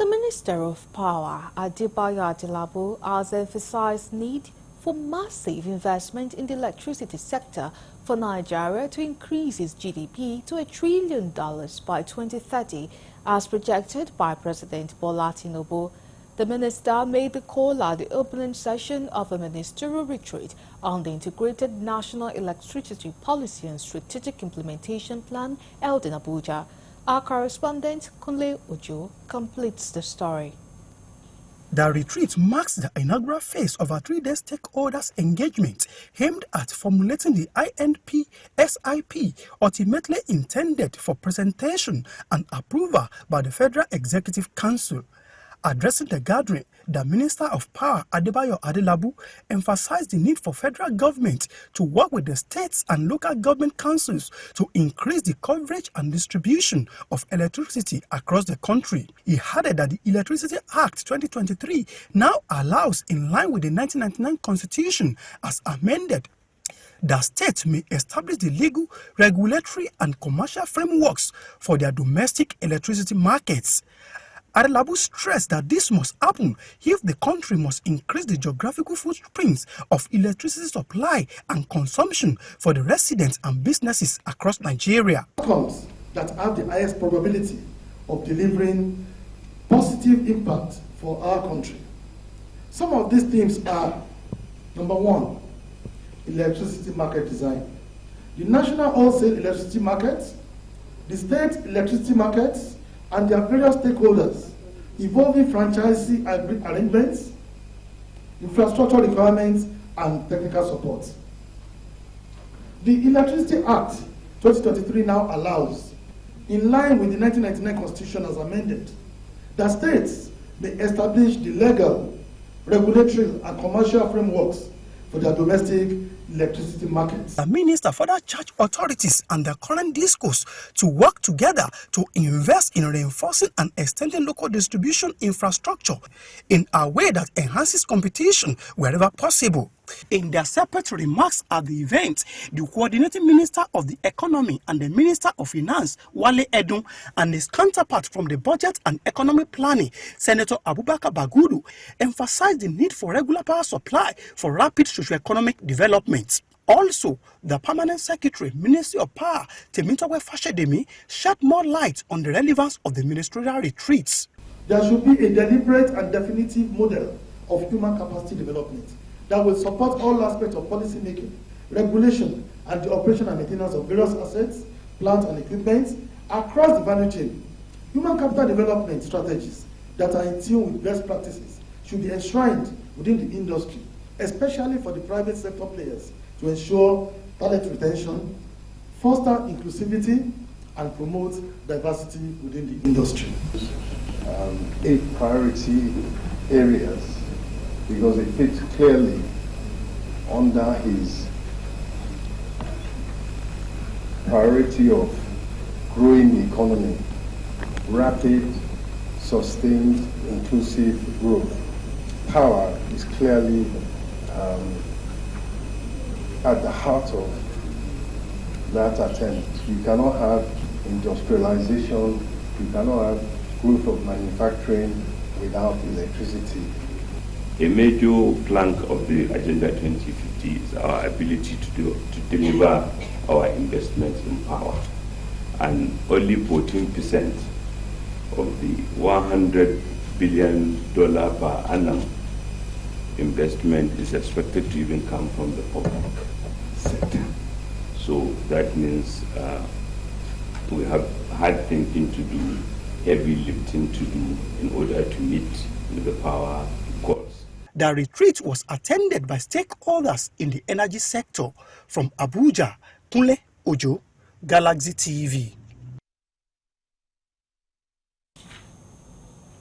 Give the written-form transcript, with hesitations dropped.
The Minister of Power, Adebayo Adelabu, has emphasized need for massive investment in the electricity sector for Nigeria to increase its GDP to $1 trillion by 2030, as projected by President Bola Tinubu. The minister made the call at the opening session of a ministerial retreat on the Integrated National Electricity Policy and Strategic Implementation Plan held in Abuja. Our correspondent, Kunle Ojo, completes the story. The retreat marks the inaugural phase of a 3-day stakeholders engagement aimed at formulating the INP SIP, ultimately intended for presentation and approval by the Federal Executive Council. Addressing the gathering, the Minister of Power, Adebayo Adelabu, emphasized the need for federal government to work with the states and local government councils to increase the coverage and distribution of electricity across the country. He added that the Electricity Act 2023 now allows, in line with the 1999 Constitution as amended, the states may establish the legal, regulatory and commercial frameworks for their domestic electricity markets. Adelabu stressed that this must happen if the country must increase the geographical footprints of electricity supply and consumption for the residents and businesses across Nigeria. Outcomes that have the highest probability of delivering positive impact for our country. Some of these themes are: number one, electricity market design. The national wholesale electricity markets, the state electricity markets, and their various stakeholders, involving franchisee arrangements, infrastructure requirements, and technical support. The Electricity Act 2023 now allows, in line with the 1999 Constitution as amended, that states may establish the legal, regulatory, and commercial frameworks for their domestic electricity markets. The minister further charged authorities and the current discourse to work together to invest in reinforcing and extending local distribution infrastructure in a way that enhances competition wherever possible. In their separate remarks at the event, the coordinating minister of the economy and the minister of finance, Wale Edun, and his counterpart from the budget and economic planning, Senator Abubakar Bagudu, emphasized the need for regular power supply for rapid socio-economic development. Also, the permanent secretary, Ministry of Power, Temitope Fashedemi, shed more light on the relevance of the ministerial retreats. There should be a deliberate and definitive model of human capacity development that will support all aspects of policy making, regulation, and the operation and maintenance of various assets, plants, and equipment across the value chain. Human capital development strategies that are in tune with best practices should be enshrined within the industry, especially for the private sector players, to ensure talent retention, foster inclusivity, and promote diversity within the industry. 8 priority areas, because it fits clearly under his priority of growing the economy, rapid, sustained, inclusive growth. Power is clearly at the heart of that attempt. You cannot have industrialization, you cannot have growth of manufacturing without electricity. A major plank of the Agenda 2050 is our ability to deliver our investments in power. And only 14% of the $100 billion per annum investment is expected to even come from the public sector. So that means we have hard thinking to do, heavy lifting to do in order to meet the power goals. The retreat was attended by stakeholders in the energy sector. From Abuja, Kunle Ojo, Galaxy TV.